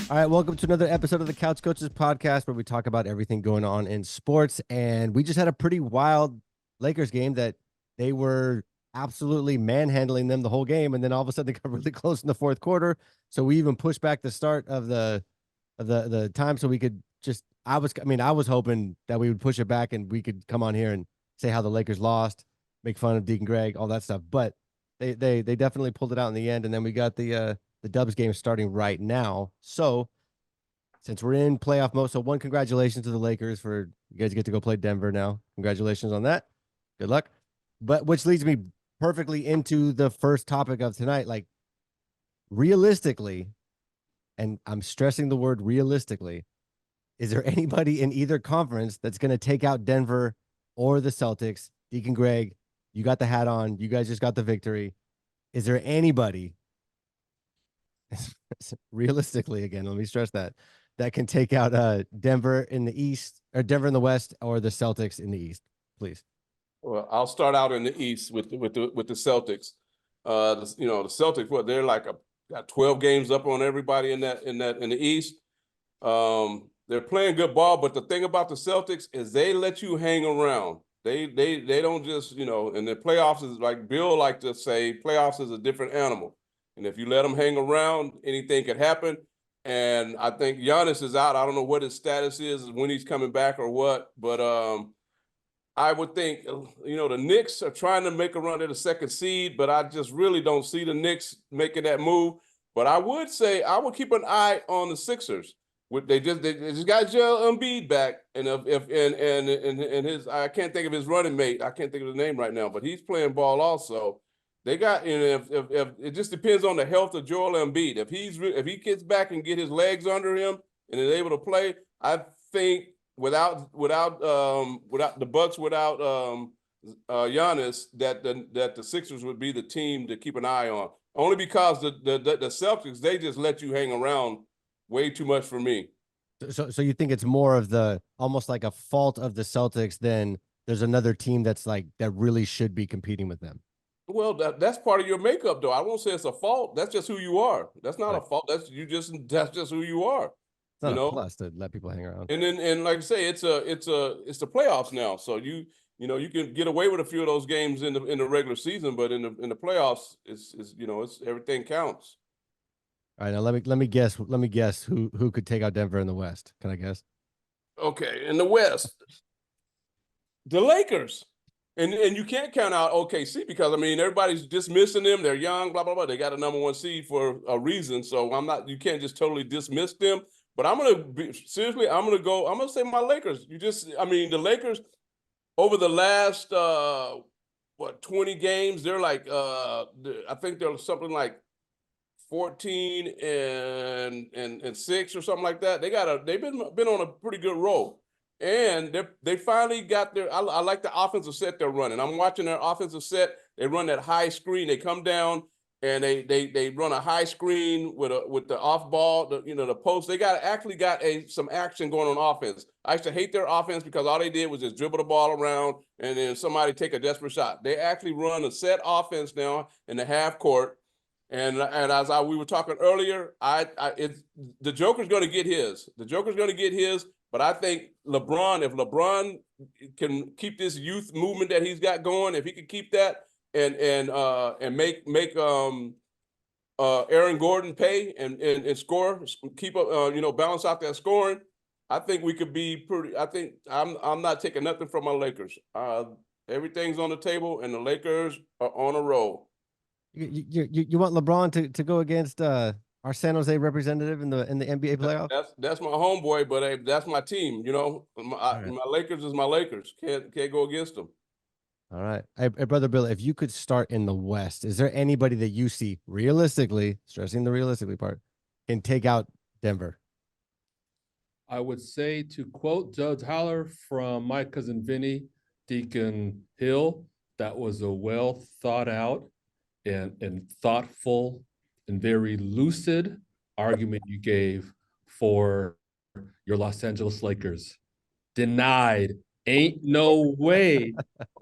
All right, welcome to another episode of the Couch Coaches podcast where we talk about everything going on in sports. And we just had a pretty wild Lakers game that they were absolutely manhandling them the whole game, and then all of a sudden they got really close in the fourth quarter. So we even pushed back the start of the time so we could just I was hoping that we would push it back and we could come on here and say how the Lakers lost, make fun of Deacon Greg, all that stuff. But they definitely pulled it out in the end, and then we got the Dubs game starting right now. So since we're in playoff mode, so one, congratulations to the Lakers for you guys get to go play Denver now. Congratulations on that. Good luck. But which leads me perfectly into the first topic of tonight. Like realistically, and I'm stressing the word realistically, is there anybody in either conference that's going to take out Denver or the Celtics? Deacon Greg, you got the hat on. You guys just got the victory. Is there anybody realistically, again, let me stress that can take out Denver in the East or Denver in the West or the Celtics in the East, please? Well, I'll start out in the East with the Celtics. The Celtics, they're like got 12 games up on everybody in the East. They're playing good ball, but the thing about the Celtics is they let you hang around. They don't just, and the playoffs is like Bill like to say, playoffs is a different animal. And if you let them hang around, anything could happen. And I think Giannis is out. I don't know what his status is, when he's coming back or what. But I would think, the Knicks are trying to make a run at a second seed, but I just really don't see the Knicks making that move. But I would say I would keep an eye on the Sixers. They just got Joel Embiid back, and his I can't think of his running mate. I can't think of his name right now, but he's playing ball also. They got, if it just depends on the health of Joel Embiid. If he gets back and get his legs under him and is able to play, I think without the Bucks, without Giannis, that the Sixers would be the team to keep an eye on. Only because the Celtics, they just let you hang around way too much for me. So you think it's more of the almost like a fault of the Celtics than there's another team that's like that really should be competing with them? Well, that's part of your makeup, though. I won't say it's a fault. That's just who you are. That's not a fault. That's just who you are. It's not a plus to let people hang around. And like I say, it's the playoffs now. So you can get away with a few of those games in the regular season, but in the playoffs, it's everything counts. All right, now let me guess who could take out Denver in the West. Can I guess? Okay, in the West, the Lakers. And you can't count out OKC because, everybody's dismissing them. They're young, blah, blah, blah. They got a number one seed for a reason. So you can't just totally dismiss them. But I'm going to say my Lakers. The Lakers over the last, 20 games, they're like, I think they're something like 14 and 6 or something like that. They've been on a pretty good roll. And they finally got I like the offensive set they're running. I'm watching their offensive set. They run that high screen. They come down and they run a high screen with the off ball, the post. They got some action going on offense. I used to hate their offense because all they did was just dribble the ball around and then somebody take a desperate shot. They actually run a set offense now in the half court. And we were talking earlier, the Joker's going to get his. The Joker's going to get his. But I think if LeBron can keep this youth movement that he's got going, if he can keep that and make Aaron Gordon pay and score, keep up, balance out that scoring, I think we could be pretty. I think I'm not taking nothing from my Lakers. Everything's on the table, and the Lakers are on a roll. You want LeBron to go against our San Jose representative in the NBA playoffs? That's my homeboy, but that's my team. My Lakers is my Lakers. Can't go against them. All right, hey, brother Bill, if you could start in the West, is there anybody that you see realistically, stressing the realistically part, can take out Denver? I would say, to quote Judge Haller from My Cousin Vinny, Deacon Hill, that was a well thought out and thoughtful and very lucid argument you gave for your Los Angeles Lakers. Denied. Ain't no way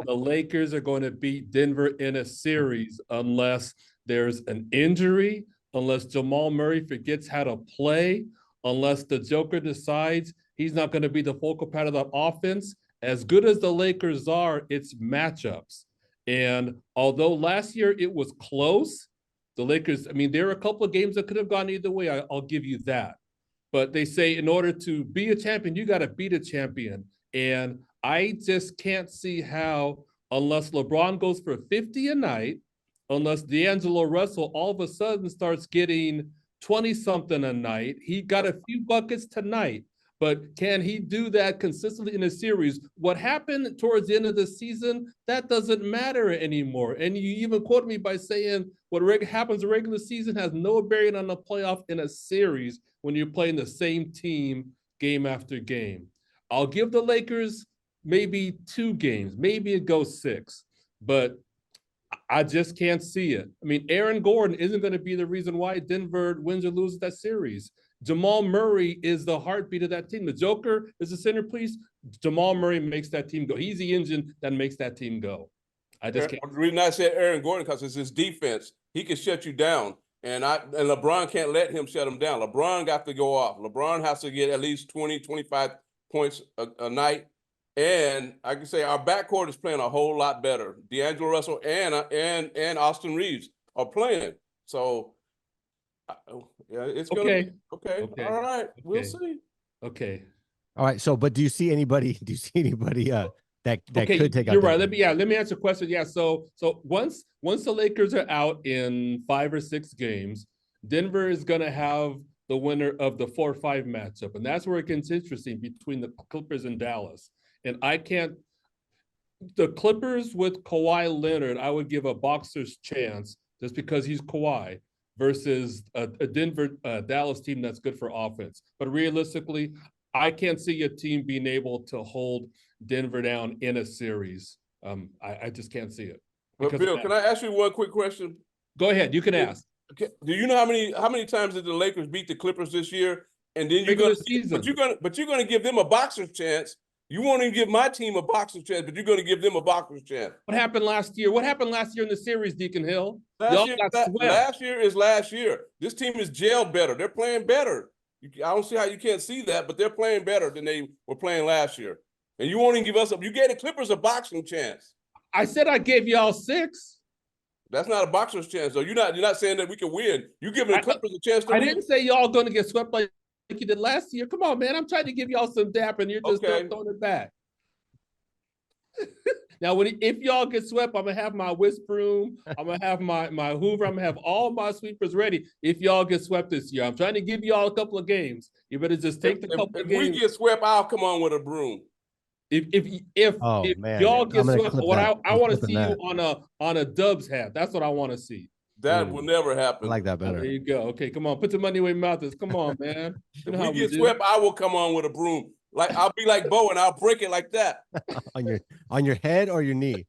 the Lakers are going to beat Denver in a series unless there's an injury, unless Jamal Murray forgets how to play, unless the Joker decides he's not going to be the focal point of the offense. As good as the Lakers are, it's matchups. And although last year it was close, the Lakers, I mean, there are a couple of games that could have gone either way. I'll give you that. But they say in order to be a champion, you got to beat a champion. And I just can't see how, unless LeBron goes for 50 a night, unless D'Angelo Russell all of a sudden starts getting 20 something a night. He got a few buckets tonight, but can he do that consistently in a series? What happened towards the end of the season, that doesn't matter anymore. And you even quoted me by saying what happens in regular season has no bearing on the playoff in a series when you're playing the same team game after game. I'll give the Lakers maybe 2 games, maybe it goes 6, but I just can't see it. I mean, Aaron Gordon isn't going to be the reason why Denver wins or loses that series. Jamal Murray is the heartbeat of that team. The Joker is the centerpiece. Jamal Murray makes that team go. He's the engine that makes that team go. I just can't. The reason I said Aaron Gordon because it's his defense. He can shut you down. And LeBron can't let him shut him down. LeBron got to go off. LeBron has to get at least 20, 25 points a night. And I can say our backcourt is playing a whole lot better. D'Angelo Russell and Austin Reeves are playing. So yeah, it's okay. Okay. All right. We'll see. Okay. All right. So, but do you see anybody that could take out? You're right. Let me answer a question. Yeah. So once the Lakers are out in 5 or 6 games, Denver is going to have the winner of the 4-5 matchup, and that's where it gets interesting between the Clippers and Dallas. And the Clippers with Kawhi Leonard, I would give a boxer's chance just because he's Kawhi versus a Denver Dallas team that's good for offense. But realistically, I can't see a team being able to hold Denver down in a series. I just can't see it. But Bill, can I ask you one quick question? Go ahead. You can ask. Do you know how many times did the Lakers beat the Clippers this year? And then you're gonna give them a boxer's chance. You won't even give my team a boxer's chance, but you're going to give them a boxer's chance. What happened last year? What happened last year in the series, Deacon Hill? Last year is last year. This team is gelled better. They're playing better. I don't see how you can't see that, but they're playing better than they were playing last year. And you won't even give us you gave the Clippers a boxing chance. I said I gave y'all 6. That's not a boxer's chance, though. You're not saying that we can win. You're giving the Clippers a chance to win. I didn't say y'all going to get swept like you did last year. Come on, man. I'm trying to give y'all some dap, and you're just throwing it back. Now, if y'all get swept, I'm gonna have my whisk broom. I'm gonna have my Hoover. I'm gonna have all my sweepers ready. If y'all get swept this year, I'm trying to give y'all a couple of games. You better just take the couple of games. If we get swept, I'll come on with a broom. If y'all get swept, what I want to see you on a Dubs hat. That's what I want to see. That will never happen. I like that better. There you go. Okay, come on. Put the money where your mouth is. Come on, man. If we get swept, I will come on with a broom. Like I'll be like Bo and I'll break it like that. on your head or your knee?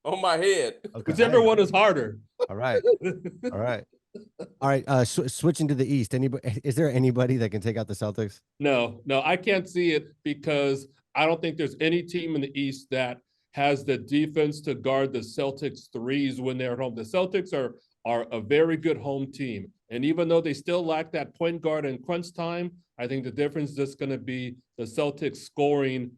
On my head. Okay. Whichever one is harder. All right. Switching to the East. Is there anybody that can take out the Celtics? No, I can't see it because I don't think there's any team in the East that has the defense to guard the Celtics threes when they're at home. The Celtics are a very good home team. And even though they still lack that point guard in crunch time, I think the difference is just going to be the Celtics scoring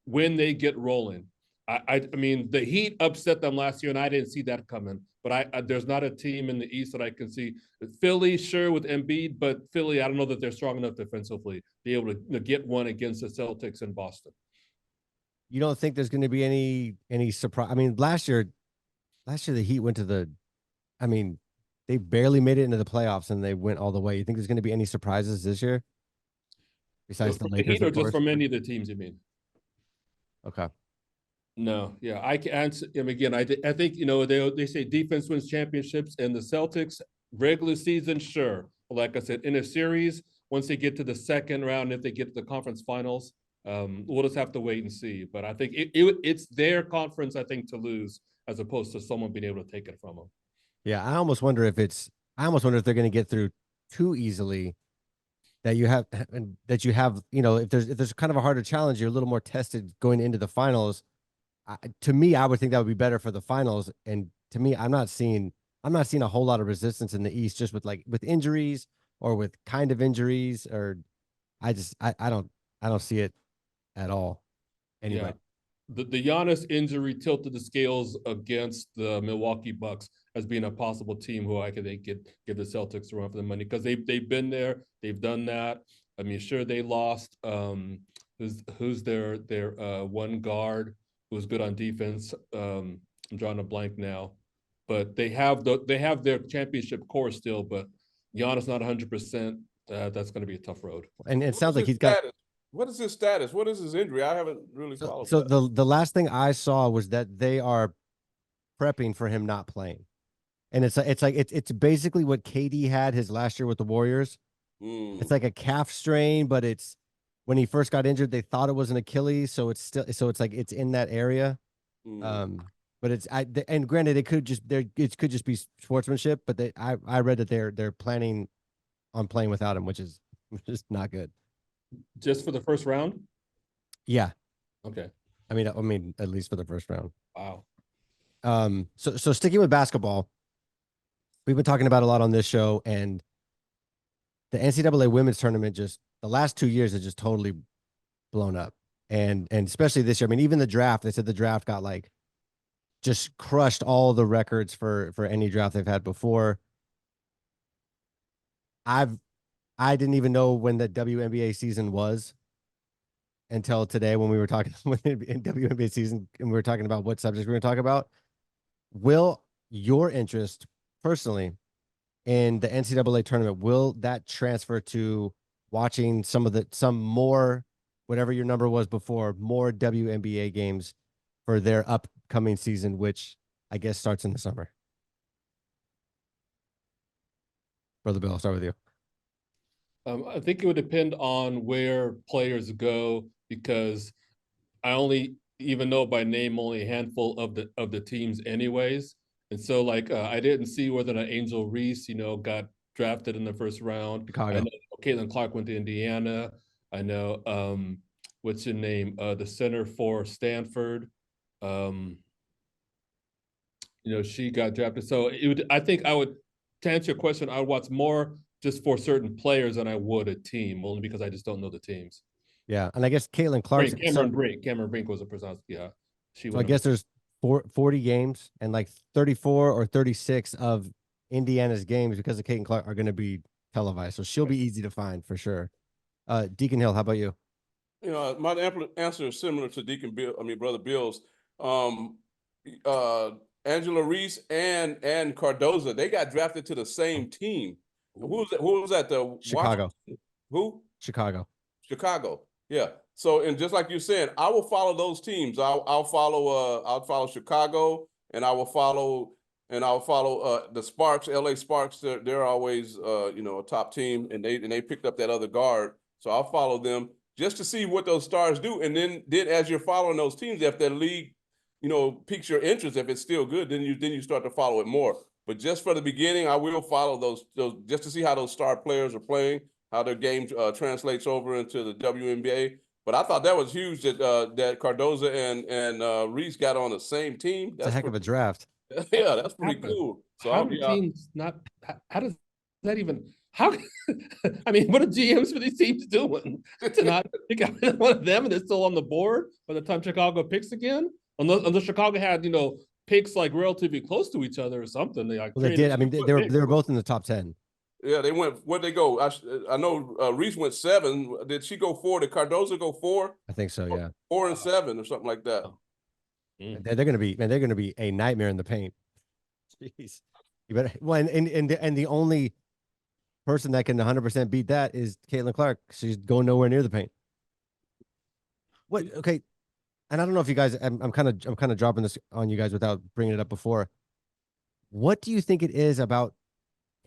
when they get rolling. I mean, the Heat upset them last year, and I didn't see that coming. But there's not a team in the East that I can see. Philly, sure, with Embiid, but Philly, I don't know that they're strong enough defensively to be able to get one against the Celtics in Boston. You don't think there's going to be any surprise? I mean, last year the Heat went to they barely made it into the playoffs and they went all the way. You think there's going to be any surprises this year? Besides the Lakers, Heat or just from any of the teams, you mean? Okay. No, yeah, I can answer him again. I think they say defense wins championships, and the Celtics regular season, sure. Like I said, in a series, once they get to the second round, if they get to the conference finals, we'll just have to wait and see. But I think it's their conference, I think, to lose as opposed to someone being able to take it from them. Yeah, I almost wonder if they're going to get through too easily. That you have, if there's kind of a harder challenge, you're a little more tested going into the finals. To me, I would think that would be better for the finals. And to me, I'm not seeing a whole lot of resistance in the East, just with injuries, or with kind of injuries, or I don't see it at all. Yeah. Anybody. The Giannis injury tilted the scales against the Milwaukee Bucks as being a possible team who I could they could give the Celtics a run for the money, because they've been there, they've done that. I mean, sure, they lost who's their one guard who's good on defense. I'm drawing a blank now, but they have their championship core still. But Giannis not 100%. That's going to be a tough road. And it What sounds is like his he's got. status? What is his status? What is his injury? I haven't really So, followed so that. the last thing I saw was that they are prepping for him not playing, and it's basically what KD had his last year with the Warriors. It's like a calf strain, but it's when he first got injured, they thought it was an Achilles, so it's like it's in that area. Mm. But and granted, it could just be sportsmanship, but I read that they're planning on playing without him, which is not good. Just for the first round. Yeah, Okay. I mean, at least for the first round. Wow. So sticking with basketball, we've been talking about a lot on this show, and the NCAA women's tournament just the last 2 years has just totally blown up, and especially this year. I mean, even the draft. They said the draft got like just crushed all the records for any draft they've had before. I didn't even know when the WNBA season was until today when we were talking in WNBA season and we were talking about what subjects we're going to talk about. Will your interest personally in the NCAA tournament, will that transfer to watching some more, whatever your number was before, more WNBA games for their upcoming season, which I guess starts in the summer? Brother Bill, I'll start with you. I think it would depend on where players go, because I only even know by name only a handful of the teams anyways. And so like I didn't see whether or not Angel Reese, got drafted in the first round. I Chicago. know Caitlin Clark went to Indiana. I know what's your name? The center for Stanford. She got drafted. So I think I would, to answer your question, I would watch more just for certain players than I would a team, only because I just don't know the teams. Yeah, and I guess Caitlin Clark. Cameron Brink was a person. Yeah, she. So I guess there's 40 games, and like 34 or 36 of Indiana's games because of Caitlin Clark are going to be televised. So she'll be easy to find for sure. Deacon Hill, how about you? My answer is similar to Brother Bill's. Angela Reese and Cardoza, they got drafted to the same team. Who was that? The Chicago. Who? Chicago. Yeah. So, and just like you're saying, I will follow those teams. I'll follow Chicago, and I'll follow the Sparks, LA Sparks. They're always a top team, and they picked up that other guard. So I'll follow them just to see what those stars do. And then as you're following those teams, if their league, piques your interest, if it's still good, then you start to follow it more. But just for the beginning, I will follow those just to see how those star players are playing, how their game translates over into the WNBA. But I thought that was huge that Cardoza and Reese got on the same team. That's a heck of a draft. Yeah, that's pretty cool. So how do teams not? How does that even? How? I mean, what are GMs for these teams doing to not pick out one of them and they're still on the board by the time Chicago picks again? Unless Chicago had picks like relatively close to each other or something. They did. I mean, they were both in the top 10. Yeah, they went. Where'd they go? I know Reese went 7. Did she go 4? Did Cardoza go 4? I think so. Yeah, 4 and 7 or something like that. They're going to be a nightmare in the paint. Jeez, you better. Well, and the only person that can 100% beat that is Caitlin Clark. She's going nowhere near the paint. What? Okay, and I don't know if you guys. I'm kind of dropping this on you guys without bringing it up before. What do you think it is about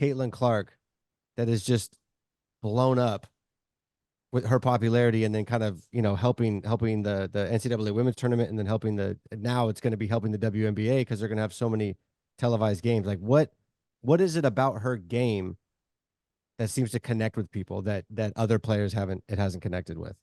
Caitlin Clark that is just blown up with her popularity, and then kind of helping the NCAA women's tournament, and then now it's going to be helping the WNBA because they're going to have so many televised games. Like what is it about her game that seems to connect with people that other players hasn't connected with?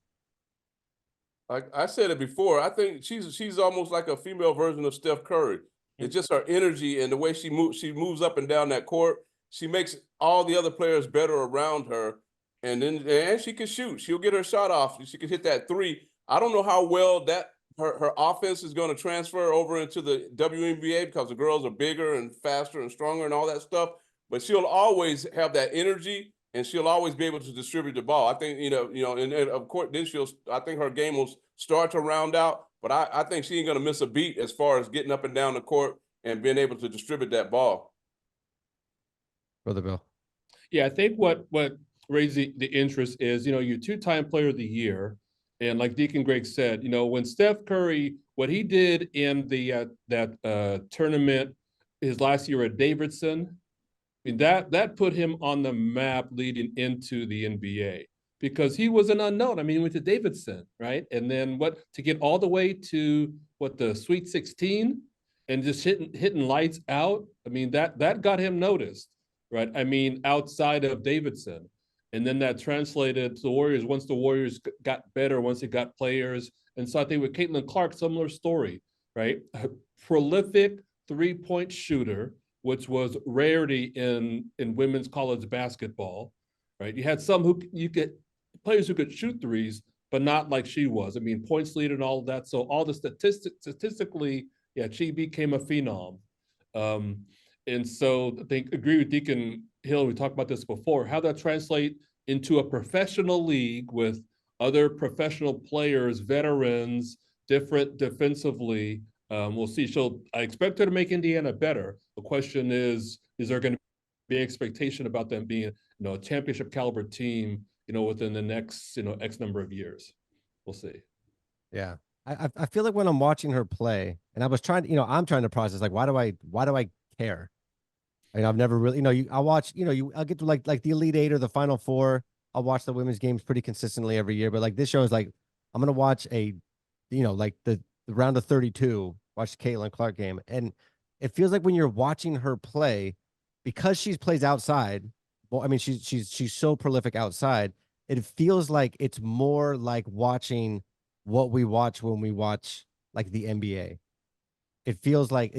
I said it before. I think she's almost like a female version of Steph Curry. It's just her energy and the way she moves up and down that court. she makes all the other players better around her. And she can shoot. She'll get her shot off. She can hit that three. I don't know how well that her offense is going to transfer over into the WNBA because the girls are bigger and faster and stronger and all that stuff. But she'll always have that energy, and she'll always be able to distribute the ball. I think and of course then I think her game will start to round out. But I think she ain't going to miss a beat as far as getting up and down the court and being able to distribute that ball. Brother Bill. Yeah, I think what raised the interest is, you're two-time player of the year. And like Deacon Greg said, when Steph Curry, what he did in the that tournament his last year at Davidson, I mean, that put him on the map leading into the NBA because he was an unknown. I mean, he went to Davidson, right? And then to get all the way to the Sweet 16 and just hitting lights out. I mean, that got him noticed, right? I mean, outside of Davidson. And then that translated to the Warriors once the Warriors got better, once they got players. And so I think with Caitlin Clark, similar story, right? A prolific three-point shooter, which was rarity in women's college basketball, right? You had players who could shoot threes, but not like she was. I mean, points leader and all of that. So all the statistically, yeah, she became a phenom. And so I think agree with Deacon Hill. We talked about this before. How that translate into a professional league with other professional players, veterans, different defensively. We'll see. I expect her to make Indiana better. The question is there going to be expectation about them being, a championship caliber team, within the next, X number of years? We'll see. Yeah. I feel like when I'm watching her play, and I was trying to, I'm trying to process, like, why do I care? I've never really, I'll watch, I'll get to like the Elite Eight or the Final Four. I'll watch the women's games pretty consistently every year. But like this show is like, I'm going to watch like the round of 32, watch the Caitlin Clark game. And it feels like when you're watching her play, because she plays outside, well, I mean, she's so prolific outside. It feels like it's more like watching what we watch when we watch like the NBA. It feels like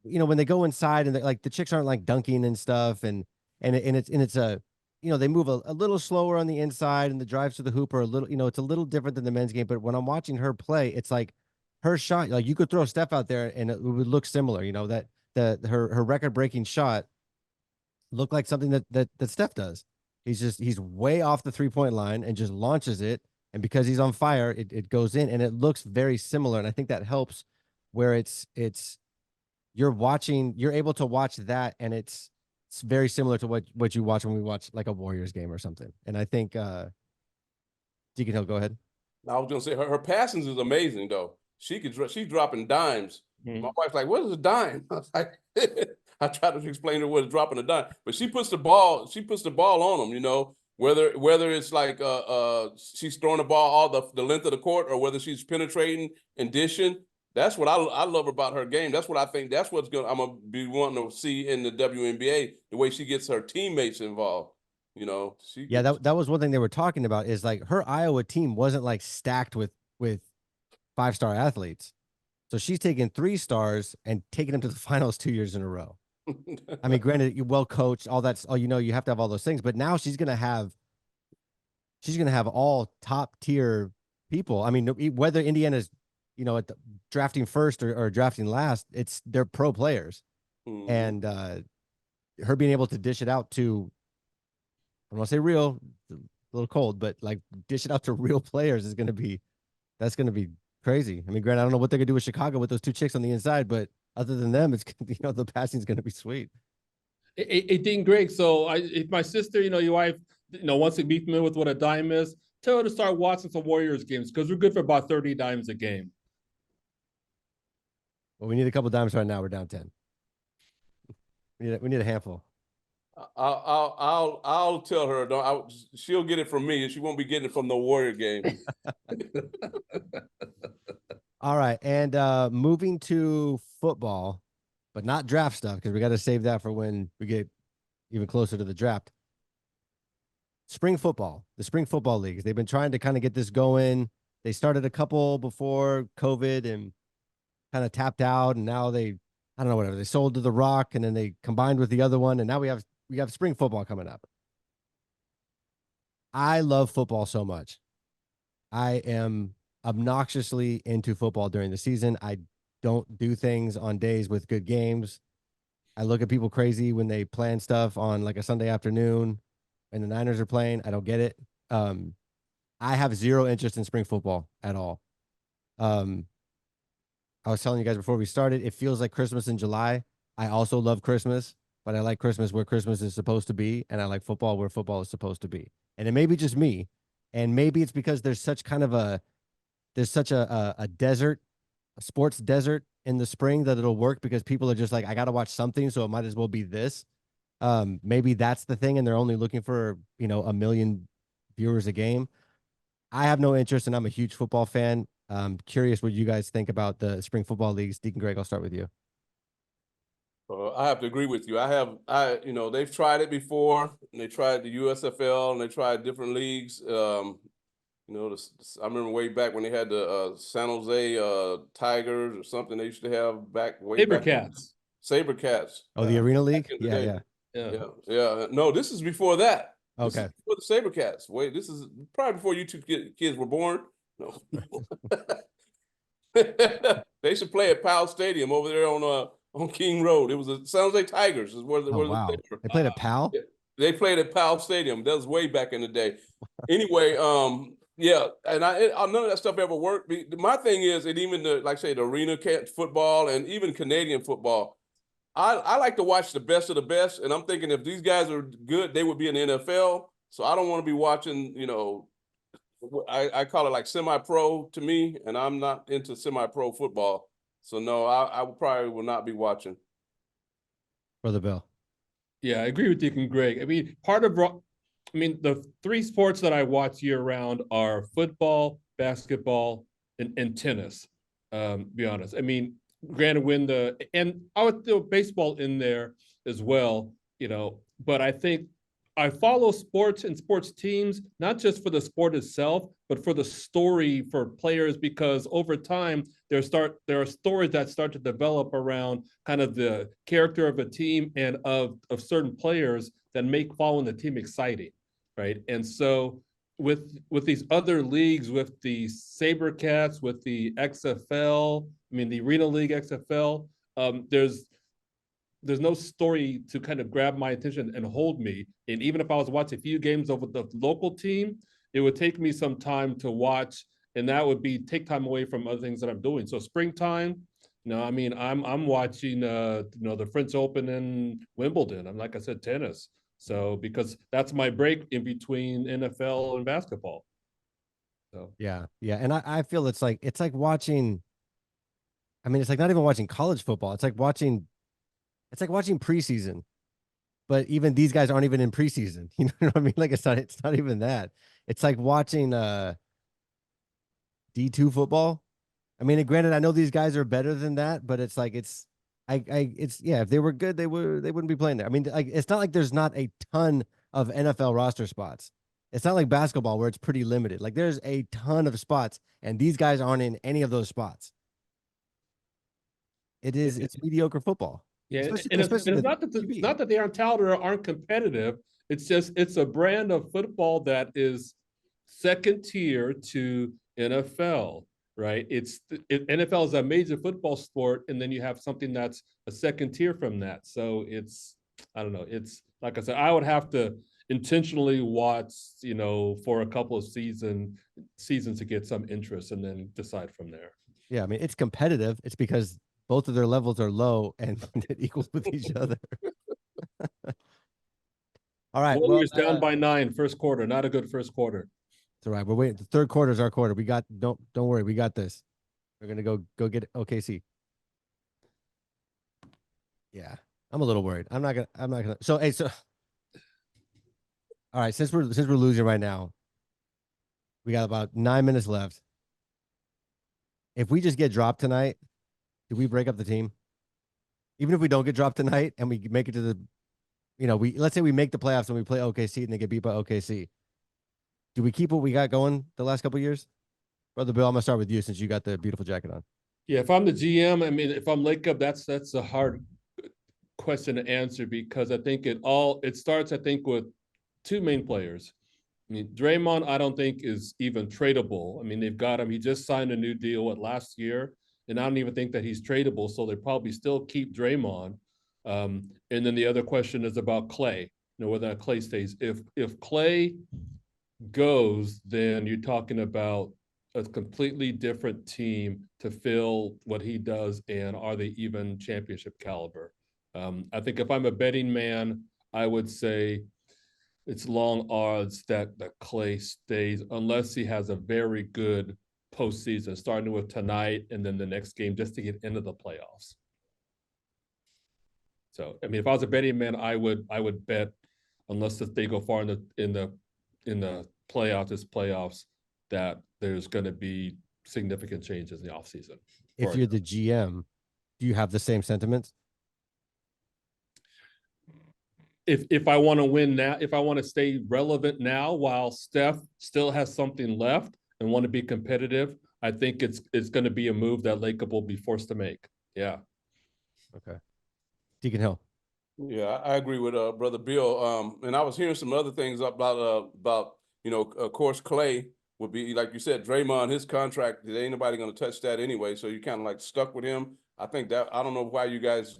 when they go inside and like the chicks aren't like dunking and stuff it's a they move a little slower on the inside and the drives to the hoop are a little it's a little different than the men's game. But when I'm watching her play, it's like her shot, like you could throw Steph out there and it would look similar. That her record breaking shot looked like something that Steph does. He's way off the 3-point line and just launches it, and because he's on fire, it goes in and it looks very similar. And I think that helps where it's you're able to watch that, and it's very similar to what you watch when we watch like a Warriors game or something. And I think Deacon Hill, go ahead. I was gonna say her passing is amazing though. She's dropping dimes. Mm-hmm. My wife's like, "What is a dime?" I was like, I tried to explain to her what is dropping a dime, but she puts the ball on them. Whether it's like she's throwing the ball all the length of the court, or whether she's penetrating and dishing. That's what I love about her game. That's what I think. That's I'm gonna be wanting to see in the WNBA. The way she gets her teammates involved. That was one thing they were talking about, is like her Iowa team wasn't like stacked with 5-star athletes. So she's taken 3 stars and taken them to the finals 2 years in a row. I mean, granted, you're well coached, all that's you have to have all those things, but now she's gonna have all top tier people. I mean, whether Indiana's at the drafting first or drafting last, they're pro players. Mm-hmm. And her being able to dish it out to, I don't want to say real, a little cold, but like dish it out to real players that's going to be crazy. I mean, granted, I don't know what they're going to do with Chicago with those 2 chicks on the inside, but other than them, it's, the passing is going to be sweet. Hey, Dean Greg, so if my sister, your wife, wants to be familiar with what a dime is, tell her to start watching some Warriors games because we're good for about 30 dimes a game. Well, we need a couple dimes right now. We're down 10. We need a handful. I'll tell her. She'll get it from me. She won't be getting it from the Warrior game. All right, and moving to football, but not draft stuff because we got to save that for when we get even closer to the draft. Spring football, the spring football leagues. They've been trying to kind of get this going. They started a couple before COVID and kind of tapped out, and now they sold to The Rock, and then they combined with the other one, and now we have we have spring football coming up. I love football so much. I am obnoxiously into football during the season. I don't do things on days with good games. I look at people crazy when they plan stuff on like a Sunday afternoon and the Niners are playing. I don't get it. I have zero interest in spring football at all. I was telling you guys before we started, it feels like Christmas in July. I also love Christmas, but I like Christmas where Christmas is supposed to be, and I like football where football is supposed to be. And it may be just me, and maybe it's because there's such a desert, a sports desert in the spring that it'll work because people are just like, I got to watch something, so it might as well be this. Maybe that's the thing, and they're only looking for, a million viewers a game. I have no interest, and I'm a huge football fan. Curious what you guys think about the spring football leagues. Deacon Greg, I'll start with you. I have to agree with you. They've tried it before, and they tried the USFL, and they tried different leagues. I remember way back when they had the San Jose Tigers or something they used to have back way back. Sabercats. Oh, the Arena League? Yeah. Yeah. No, this is before that. Okay. This is before the Sabercats. Wait, this is probably before you two kids were born. No. They should play at Powell Stadium over there on King Road. It was the San Jose Tigers is where wow. They played at Powell? They played at Powell Stadium. That was way back in the day. Anyway, yeah, and none of that stuff ever worked. My thing is, and even the arena football and even Canadian football, I like to watch the best of the best. And I'm thinking if these guys are good, they would be in the NFL. So I don't want to be watching, I call it like semi-pro to me, and I'm not into semi-pro football. So no, I probably will not be watching. Brother Bill. Yeah, I agree with Deacon Greg. I mean, the three sports that I watch year round are football, basketball, and tennis. Be honest. I mean, granted, and I would throw baseball in there as well, but I think I follow sports and sports teams, not just for the sport itself, but for the story for players, because over time, there are stories that start to develop around kind of the character of a team and of certain players that make following the team exciting, right? And so with these other leagues, with the Sabercats, with the XFL, the Arena League XFL, there's no story to kind of grab my attention and hold me. And even if I was watching a few games of the local team, it would take me some time to watch, and that would take time away from other things that I'm doing. So springtime, I'm watching the French Open in Wimbledon. And like I said, tennis. So because that's my break in between NFL and basketball. So yeah, and I feel it's like watching. It's like not even watching college football. It's like watching preseason, but even these guys aren't even in preseason. You know what I mean? Like it's not even that. It's like watching D2 football. And granted, I know these guys are better than that, but it's like it's if they were good, they wouldn't be playing there. It's not like there's not a ton of NFL roster spots. It's not like basketball where it's pretty limited. Like there's a ton of spots, and these guys aren't in any of those spots. It's mediocre football. Yeah, it's not that they aren't talented or aren't competitive. It's just it's a brand of football that is second tier to NFL, right? NFL is a major football sport, and then you have something that's a second tier from that. So I don't know. It's like I said, I would have to intentionally watch, for a couple of seasons to get some interest, and then decide from there. Yeah, it's competitive. It's because both of their levels are low and it equals with each other. All right. Warriors down by 9 first quarter. Not a good first quarter. It's all right. We're waiting. The third quarter is our quarter. Don't worry. We got this. We're gonna go get OKC. Yeah, I'm a little worried. I'm not gonna. So all right. Since we're losing right now, we got about 9 minutes left. If we just get dropped tonight, do we break up the team? Even if we don't get dropped tonight and we make it to the, let's say we make the playoffs and we play OKC and they get beat by OKC. Do we keep what we got going the last couple of years? Brother Bill, I'm gonna start with you since you got the beautiful jacket on. Yeah, if I'm the GM, if I'm Lake Up, that's a hard question to answer because I think it starts, I think, with two main players. I mean, Draymond, I don't think is even tradable. I mean, they've got him. He just signed a new deal last year, and I don't even think that he's tradable. So they probably still keep Draymond. And then the other question is about Clay. Whether Clay stays. If Clay goes, then you're talking about a completely different team to fill what he does, and are they even championship caliber? I think if I'm a betting man, I would say it's long odds that Clay stays unless he has a very good postseason, starting with tonight and then the next game just to get into the playoffs. So, I mean, if I was a betting man, I would bet, unless if they go far in the playoffs, that there's going to be significant changes in the offseason. If you're the GM, do you have the same sentiments? If I want to win now, if I want to stay relevant now while Steph still has something left and want to be competitive, I think it's going to be a move that Lacob will be forced to make. Yeah. Okay. Deacon Hill. Yeah, I agree with Brother Bill. And I was hearing some other things about of course, Clay would be, like you said, Draymond, his contract, there ain't nobody going to touch that anyway. So you kind of like stuck with him. I think that, I don't know why you guys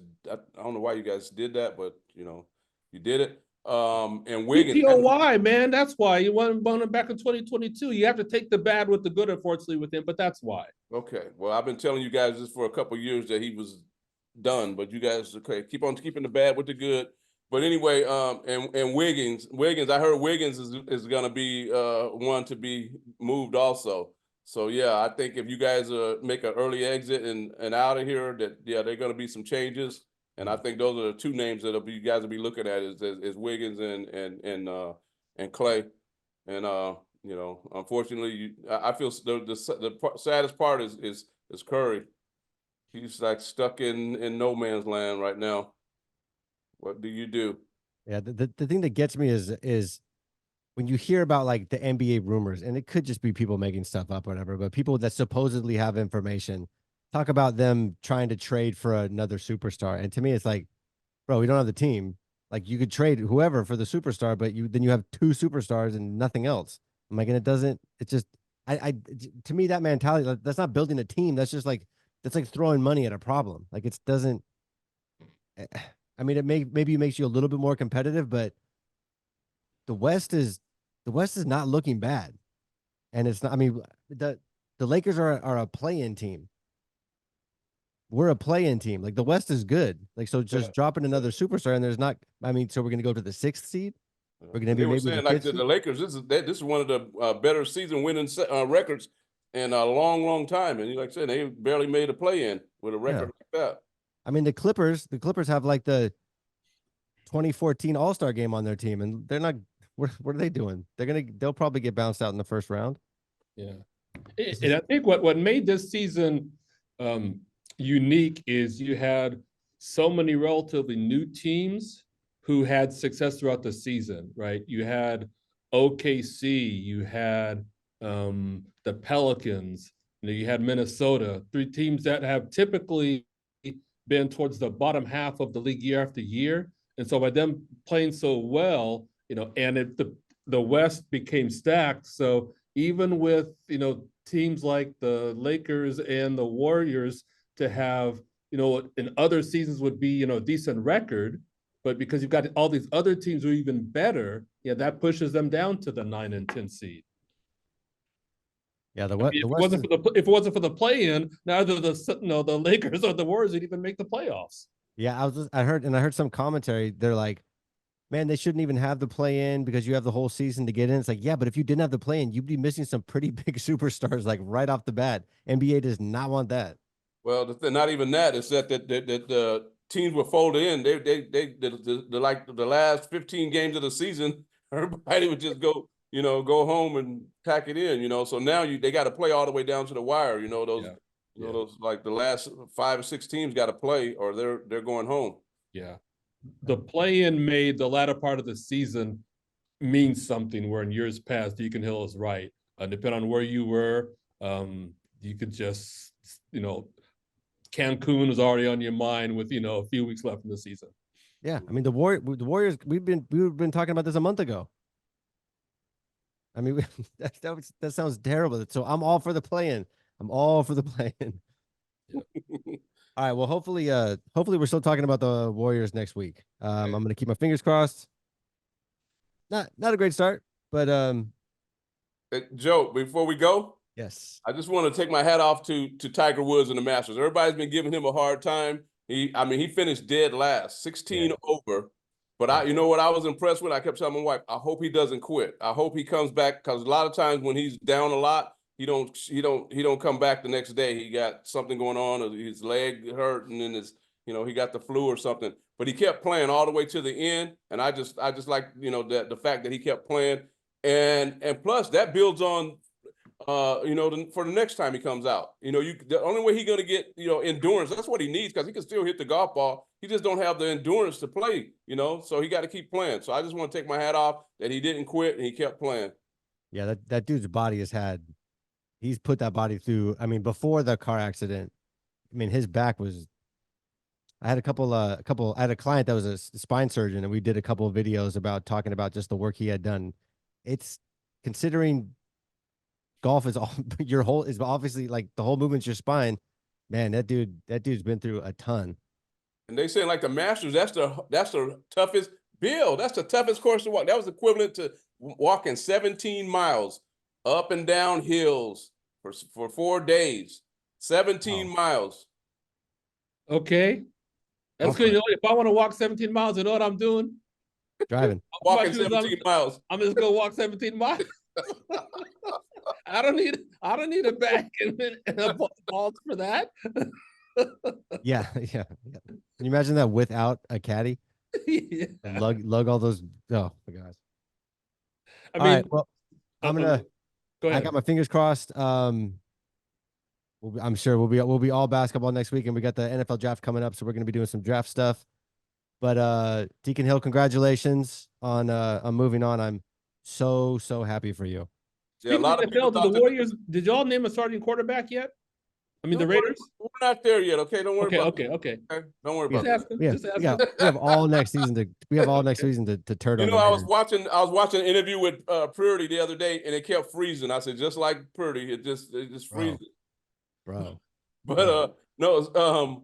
did that, but you did it. And Wiggins. PPOY, man, that's why you want him back in 2022. You have to take the bad with the good, unfortunately, with him, but that's why. Okay. Well, I've been telling you guys this for a couple of years that he was done, but you guys, okay, keep on keeping the bad with the good. But anyway, and Wiggins, I heard Wiggins is gonna be one to be moved also. So yeah, I think if you guys make an early exit and out of here, that yeah, there are gonna be some changes. And I think those are the two names that you guys will be looking at is Wiggins and Clay. And unfortunately, I feel the saddest part is Curry. He's like stuck in no man's land right now. What do you do? Yeah, the thing that gets me is when you hear about like the NBA rumors, and it could just be people making stuff up or whatever, but people that supposedly have information talk about them trying to trade for another superstar. And to me, it's like, bro, we don't have the team. Like you could trade whoever for the superstar, but then you have two superstars and nothing else. I'm like, and it's just to me, that mentality, like, that's not building a team. That's just like, that's like throwing money at a problem. Like it doesn't, I mean, maybe it makes you a little bit more competitive, but the West is not looking bad. And it's not, I mean, the Lakers are a play-in team. We're a play-in team. Like the West is good. Like, so just dropping another superstar and there's not, I mean, so we're going to go to the 6th seed. We're going to be maybe saying the like the Lakers. This is one of the better season winning records in a long time. And like I said, they barely made a play-in with a record like that. I mean, the Clippers have like the 2014 All-Star game on their team, and they're not. What are they doing? They'll probably get bounced out in the first round. Yeah, and I think what made this season unique is you had so many relatively new teams who had success throughout the season, right? You had OKC, you had the Pelicans, you had Minnesota, three teams that have typically been towards the bottom half of the league year after year. And so by them playing so well, and the West became stacked. So even with, teams like the Lakers and the Warriors to have, in other seasons would be, a decent record, but because you've got all these other teams who are even better, that pushes them down to the 9 and 10 seed. Yeah, if it wasn't for the play-in, neither the Lakers or the Warriors would even make the playoffs. Yeah, I heard some commentary. They're like, man, they shouldn't even have the play-in because you have the whole season to get in. It's like, yeah, but if you didn't have the play-in, you'd be missing some pretty big superstars like right off the bat. NBA does not want that. Well, not even that. It's that the teams were folded in. They like the last 15 games of the season, everybody would just go home and pack it in. So now they got to play all the way down to the wire. Those like the last 5 or 6 teams got to play, or they're going home. Yeah, the play-in made the latter part of the season mean something. Where in years past, Deacon Hill is right. Depending on where you were, you could just Cancun was already on your mind with a few weeks left in the season. Yeah, I mean the Warriors. We've been talking about this a month ago. I mean, that sounds terrible. So I'm all for the play-in. I'm all for the play-in. All right. Well, hopefully we're still talking about the Warriors next week. I'm gonna keep my fingers crossed. Not a great start, but Joe, before we go, yes. I just want to take my hat off to Tiger Woods and the Masters. Everybody's been giving him a hard time. He finished dead last, 16 over. But you know what I was impressed with? I kept telling my wife, I hope he doesn't quit. I hope he comes back, because a lot of times when he's down a lot, he don't come back the next day. He got something going on, or his leg hurt, and then he got the flu or something. But he kept playing all the way to the end, and I just like that the fact that he kept playing, and plus that builds on for the next time he comes out. The only way he's gonna get endurance. That's what he needs, because he can still hit the golf ball. He just don't have the endurance to play. So he got to keep playing. So I just want to take my hat off that he didn't quit and he kept playing. Yeah, that dude's body he's put that body through. I mean, before the car accident, I mean, his back was. I had I had a client that was a spine surgeon, and we did a couple of videos about talking about just the work he had done. It's considering golf is all is obviously like the whole movement's your spine. Man, that dude's been through a ton. And they say like the Masters, that's the toughest bill. That's the toughest course to walk. That was equivalent to walking 17 miles up and down hills for 4 days. 17 miles. Okay. That's good. If I want to walk 17 miles, you know what I'm doing? Driving. Walking 17 miles. I'm just gonna walk 17 miles. I don't need a bag and a vault for that. Yeah. Can you imagine that without a caddy? Yeah. Lug all those. Oh my gosh. I All mean, right, well, go I ahead. got my fingers crossed. I'm sure we'll be all basketball next week, and we got the NFL draft coming up, so we're gonna be doing some draft stuff. But Deacon Hill, congratulations on moving on. I'm so happy for you. Yeah, a Speaking lot of of people NFL, to thought the Warriors, did y'all name a starting quarterback yet? I mean, the Raiders? We're not there yet, okay? Don't worry about it. Okay. Don't worry Just about asking. We have, Just we asking. have all next season to turn on the I Raiders. was watching an interview with Purdy the other day, and it kept freezing. I said, just like Purdy, it just freezes. Bro. But no,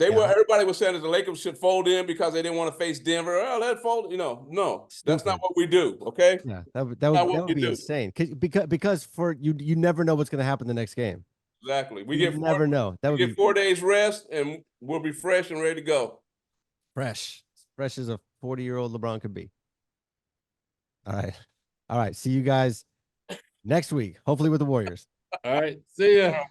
everybody was saying that the Lakers should fold in because they didn't want to face Denver. Oh, let fold. No, that's not what we do. Okay. Yeah, that would be insane. Because for you never know what's going to happen the next game. Exactly. You never know. That would get be 4 days rest, and we'll be fresh and ready to go. fresh as a 40-year-old LeBron could be. All right. See you guys next week, hopefully with the Warriors. All right. See ya.